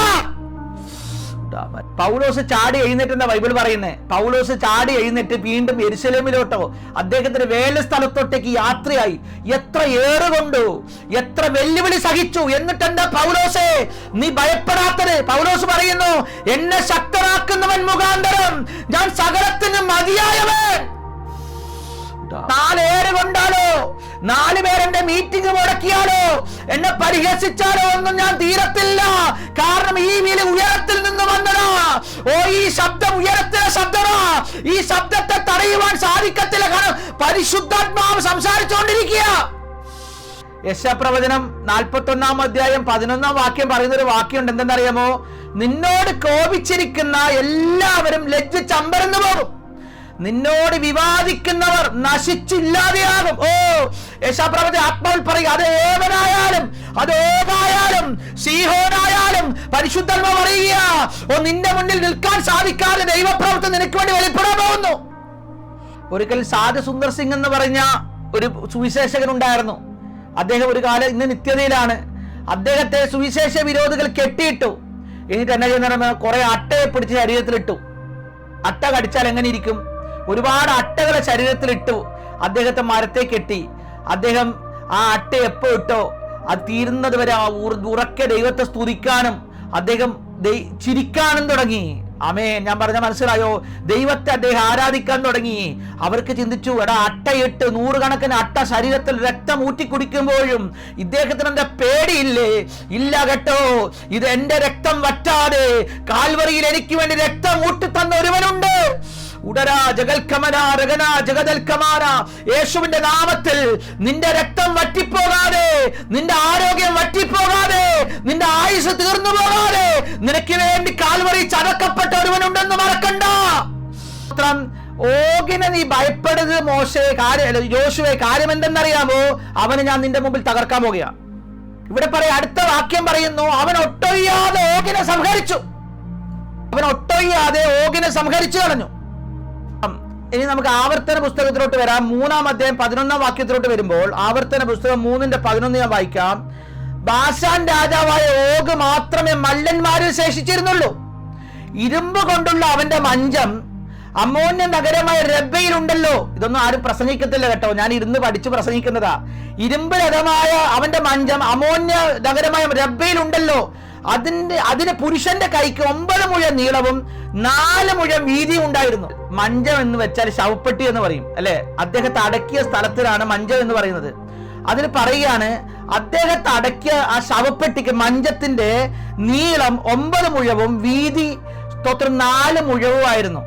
പൗലോസ് ചാടി എഴുന്നേറ്റ് ബൈബിൾ പറയുന്നേ. പൗലോസ് ചാടി എഴുന്നേറ്റ് വീണ്ടും യെരുശലേമിലോട്ടോ അദ്ദേഹത്തിന്റെ വേല സ്ഥലത്തോട്ടേക്ക് യാത്രയായി. എത്ര ഏറുകൊണ്ടു, എത്ര വെല്ലുവിളി സഹിച്ചു. എന്നിട്ട് എന്താ പൗലോസേ നീ ഭയപ്പെടാത്തത്? പൗലോസ് പറയുന്നു, എന്നെ ശക്തനാക്കുന്നവൻ മുഖാന്തരം ഞാൻ സകലത്തിനും മതിയായവൻ. 4 ഏറ് കൊണ്ടാലോ, 4 പേരെന്റെ മീറ്റിംഗ് മുടക്കിയാലോ, എന്നെ പരിഹസിച്ചാലോ ഒന്നും ഞാൻ തീരത്തില്ല. കാരണം ഈ വിളി ഉയരത്തിൽ നിന്ന് വന്നതാ. ഓ, ഈ ശബ്ദം ഉയരത്തിലെ ശബ്ദമാ. ഈ ശബ്ദത്തെ തടയുവാൻ സാധിക്കത്തില്ല. കാരണം പരിശുദ്ധാത്മാവ് സംസാരിച്ചുകൊണ്ടിരിക്കുക. യെശയ്യാപ്രവചനം 41 അധ്യായം 11 വാക്യം പറയുന്ന ഒരു വാക്യമുണ്ട്. എന്തെന്നറിയാമോ? നിന്നോട് കോപിച്ചിരിക്കുന്ന എല്ലാവരും ലജ്ജിച്ച് അമ്പരന്ന് പോകും, നിന്നോട് വിവാദിക്കുന്നവർ നശിച്ചില്ലാതെയാകും. ഓ, യെശയ്യാപ്രവചനം ആത്മാവിൽ പറയുക. അത് ഏവനായാലും, അത് ഏതായാലും, സീഹോനായാലും പരിശുദ്ധാത്മാവ് പറയുക, ഓ നിന്റെ മുന്നിൽ നിൽക്കാൻ സാധിക്കാതെ ദൈവപ്രവൃത്തി നിനക്ക് വേണ്ടി വെളിപ്പെടാൻ പോകുന്നു. ഒരിക്കൽ സാധു സുന്ദർ സിംഗ് എന്ന് പറഞ്ഞ ഒരു സുവിശേഷകൻ ഉണ്ടായിരുന്നു. അദ്ദേഹം ഒരു കാലം ഇന്ന് നിത്യതയിലാണ്. അദ്ദേഹത്തെ സുവിശേഷ വിരോധികൾ കെട്ടിയിട്ടു. എന്നിട്ട് എന്നാ ചെയ്യുന്ന കുറെ അട്ടയെ പിടിച്ച് ശരീരത്തിലിട്ടു. അട്ട കടിച്ചാൽ എങ്ങനെ ഇരിക്കും? ഒരുപാട് അട്ടകളെ ശരീരത്തിലിട്ടു. അദ്ദേഹത്തെ മരത്തെ കെട്ടി. അദ്ദേഹം ആ അട്ട എപ്പോ ഇട്ടോ അത് തീരുന്നത് വരെ ഉറക്കെ ദൈവത്തെ സ്തുതിക്കാനും അദ്ദേഹം ചിരിക്കാനും തുടങ്ങി. ആമേൻ. ഞാൻ പറഞ്ഞ മനസ്സിലായോ? ദൈവത്തെ അദ്ദേഹം ആരാധിക്കാൻ തുടങ്ങി. അവർക്ക് ചിന്തിച്ചു, എടാ അട്ടയിട്ട് 100 കണക്കിന് അട്ട ശരീരത്തിൽ രക്തം ഊറ്റി കുടിക്കുമ്പോഴും ഇദ്ദേഹത്തിന് എന്റെ പേടിയില്ലേ? ഇല്ല കേട്ടോ, ഇത് എന്റെ രക്തം വറ്റാതെ കാൽവറിയിൽ എനിക്ക് വേണ്ടി രക്തം ഊട്ടി തന്ന ഒരുവനുണ്ട്. ഉടരാ ജഗൽക്കമന രഗന ജഗദൽക്കമാന. യേശുവിന്റെ നാമത്തിൽ നിന്റെ രക്തം വറ്റിപ്പോകാതെ, നിന്റെ ആരോഗ്യം വറ്റിപ്പോകാതെ, നിന്റെ ആയുസ് തീർന്നു പോകാതെ നിനക്ക് വേണ്ടി കാൽവറി ചതക്കപ്പെട്ട ഒരുവനുണ്ടെന്ന് മറക്കണ്ട. ഓഗിനെ നീ ഭയപ്പെടരുത് യോശുവേ. കാര്യം എന്തെന്നറിയാമോ? അവന് ഞാൻ നിന്റെ മുമ്പിൽ തകർക്കാൻ പോകുക. ഇവിടെ പറയാം, അടുത്ത വാക്യം പറയുന്നു, അവൻ ഒട്ടൊയ്യാതെ ഓഗിനെ സംഹരിച്ചു. അവൻ ഒട്ടൊയ്യാതെ ഓഗിനെ സംഹരിച്ചു കളഞ്ഞു. ഇനി നമുക്ക് ആവർത്തന പുസ്തകത്തിലോട്ട് വരാം. 3-ാം അധ്യായം 11-ാം വാക്യത്തിലോട്ട് വരുമ്പോൾ ആവർത്തന പുസ്തകം 3:11 ഞാൻ വായിക്കാം. ബാശാൻ രാജാവായ ഓഗ് മാത്രമേ മല്ലന്മാരിൽ ശേഷിച്ചിരുന്നുള്ളൂ. ഇരുമ്പ് കൊണ്ടുള്ള അവന്റെ മഞ്ചം അമ്മോന്യ നഗരമായ രബ്ബയിലുണ്ടല്ലോ. ഇതൊന്നും ആരും പ്രസംഗിക്കത്തില്ല കേട്ടോ, ഞാൻ ഇരുന്ന് പഠിച്ച് പ്രസംഗിക്കുന്നതാ. ഇരുമ്പ് രഥമായ അവന്റെ മഞ്ചം അമ്മോന്യ നഗരമായ രബ്ബയിലുണ്ടല്ലോ. അതിന് പുരുഷന്റെ കൈക്ക് 9 മുഴം നീളവും 4 മുഴം വീതിയും ഉണ്ടായിരുന്നു. മഞ്ചം എന്ന് വെച്ചാൽ ശവപ്പെട്ടി എന്ന് പറയും അല്ലെ. അദ്ദേഹത്തെ അടക്കിയ സ്ഥലത്തിലാണ് മഞ്ചം എന്ന് പറയുന്നത്. അതിന് പറയുകയാണ്, അദ്ദേഹത്തെ അടക്കിയ ആ ശവപ്പെട്ടിക്ക് മഞ്ചത്തിന്റെ നീളം 9 മുഴവും വീതി 4 മുഴവുമായിരുന്നു.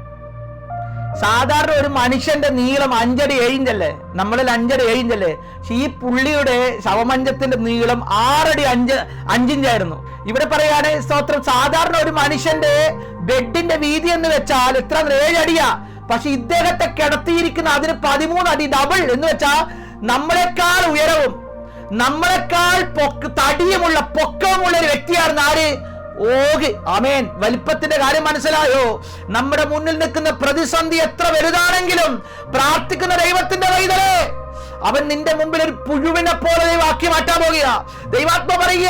സാധാരണ ഒരു മനുഷ്യന്റെ നീളം 5 അടി 7 ഇഞ്ചല്ലേ, നമ്മളിൽ 5 അടി 7 ഇഞ്ചല്ലേ. പക്ഷെ ഈ പുള്ളിയുടെ ശവമഞ്ചത്തിന്റെ നീളം 6 അടി 5 ഇഞ്ചായിരുന്നു. ഇവിടെ പറയാണ് സ്തോത്രം, സാധാരണ ഒരു മനുഷ്യന്റെ ബെഡിന്റെ വീതി എന്ന് വെച്ചാൽ എത്ര 7 അടിയാ. പക്ഷെ ഇദ്ദേഹത്തെ കിടത്തിയിരിക്കുന്ന അതിന് 13 അടി ഡബിൾ എന്ന് വെച്ചാൽ നമ്മളെക്കാൾ ഉയരവും നമ്മളെക്കാൾ തടിയുമുള്ള പൊക്കവുമുള്ള ഒരു വ്യക്തിയായിരുന്നു ആര്? ഓഗ്. ആമേൻ. വലിപ്പത്തിന്റെ കാര്യം മനസ്സിലായോ? നമ്മുടെ മുന്നിൽ നിൽക്കുന്ന പ്രതിസന്ധി എത്ര വലുതാണെങ്കിലും പ്രാർത്ഥിക്കുന്ന ദൈവത്തിന്റെ പൈതലേ, അവൻ നിന്റെ മുമ്പിൽ ഒരു പുഴുവിനെ പോലെ ദൈവാക്കി മാറ്റാൻ പോകുക. ദൈവാത്മ പറയുക,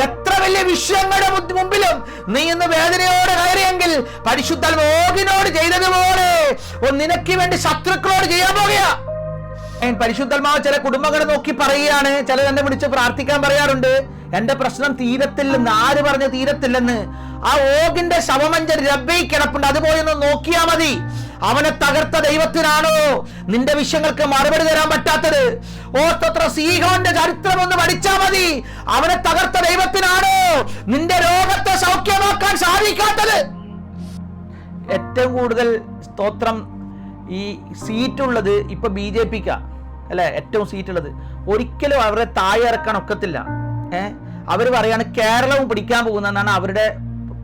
എത്ര വലിയ വിഷയങ്ങളുടെ മുമ്പിലും നീ ഇന്ന് വേദനയോടെ കയറിയെങ്കിൽ പരിശുദ്ധാത്മാവ് ഓഗിനോട് ചെയ്തതുപോലെ നിനക്ക് വേണ്ടി ശത്രുക്കളോട് ചെയ്യാൻ പോകുക. പരിശുദ്ധാത്മാവ് ചില കുടുംബങ്ങളെ നോക്കി പറയുകയാണ്, ചിലർ എന്നെ വിളിച്ച് പ്രാർത്ഥിക്കാൻ പറയാറുണ്ട്, എന്റെ പ്രശ്നം തീരത്തില്ലെന്ന്. ആര് പറഞ്ഞ തീരത്തില്ലെന്ന്? ആ ഓഗിന്റെ ശവമഞ്ചൻ രബ്ബയിൽ കിടപ്പുണ്ട്, അതുപോലെ ഒന്ന് നോക്കിയാ മതി. അവനെ തകർത്ത ദൈവത്തിനാണോ നിന്റെ വിഷയങ്ങൾക്ക് മറുപടി തരാൻ പറ്റാത്തത്? ഓർത്തത്ര സീഹോന്റെ ചരിത്രം ഒന്ന് പഠിച്ചാ മതി. അവനെ തകർത്ത ദൈവത്തിനാണോ നിന്റെ രോഗത്തെ സൗഖ്യമാക്കാൻ സാധിക്കാത്തത്? ഏറ്റവും കൂടുതൽ സ്തോത്രം ഈ സീറ്റുള്ളത് ഇപ്പൊ BJP അല്ലെ, ഏറ്റവും സീറ്റുള്ളത്. ഒരിക്കലും അവരെ താഴെ ഇറക്കാൻ ഒക്കത്തില്ല. അവർ പറയാണ് കേരളവും പിടിക്കാൻ പോകുന്നതാണ് അവരുടെ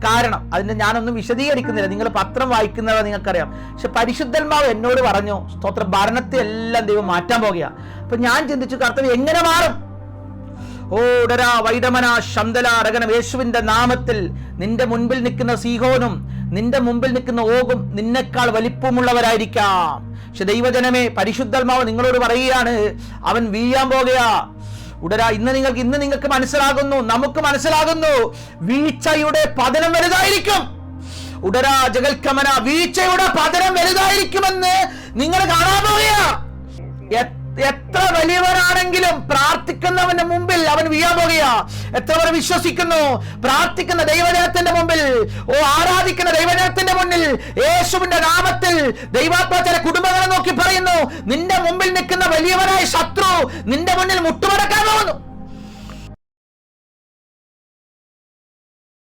കാരണം. അതിന്റെ ഞാനൊന്നും വിശദീകരിക്കുന്നില്ല, നിങ്ങൾ പത്രം വായിക്കുന്നവർ നിങ്ങൾക്കറിയാം. പക്ഷെ പരിശുദ്ധന്മാവ് എന്നോട് പറഞ്ഞു, സ്തോത്രം, ഭരണത്തെ എല്ലാം ദൈവം മാറ്റാൻ പോകുക. അപ്പൊ ഞാൻ ചിന്തിച്ചു, കർത്താവ് എങ്ങനെ മാറും? ഓടരാ വൈഡമന ശന്തല രഗനം. യേശുവിന്റെ നാമത്തിൽ നിന്റെ മുൻപിൽ നിൽക്കുന്ന സീഹോനും നിന്റെ മുമ്പിൽ നിൽക്കുന്ന ഓഗും നിന്നെക്കാൾ വലിപ്പമുള്ളവരായിരിക്കാം. പക്ഷെ ദൈവജനമേ, പരിശുദ്ധാത്മാവ് നിങ്ങളോട് പറയുകയാണ്, അവൻ വീഴാൻ പോകുകയാ. ഉടരാ, ഇന്ന് നിങ്ങൾക്ക് മനസ്സിലാകുന്നു, നമുക്ക് മനസ്സിലാകുന്നു, വീഴ്ചയുടെ പതനം വലുതായിരിക്കും. ഉടരാ ജഗൽക്കമന, വീഴ്ചയുടെ പതനം വലുതായിരിക്കുമെന്ന് നിങ്ങൾ കാണാൻ പോകുകയാ. എത്ര വലിയവരാണെങ്കിലും പ്രാർത്ഥിക്കുന്നവന്റെ മുമ്പിൽ അവൻ വീഴാൻ പോകുകയാ. എത്ര പേർ വിശ്വസിക്കുന്നു? പ്രാർത്ഥിക്കുന്ന ദൈവജനത്തിന്റെ മുമ്പിൽ, ആരാധിക്കുന്ന ദൈവജനത്തിന്റെ മുന്നിൽ യേശുവിന്റെ നാമത്തിൽ ദൈവാത്മാ ചില കുടുംബങ്ങളെ നോക്കി പറയുന്നു, നിന്റെ മുമ്പിൽ നിൽക്കുന്ന വലിയവനായ ശത്രു നിന്റെ മുന്നിൽ മുട്ടുമടക്കാൻ പോകുന്നു.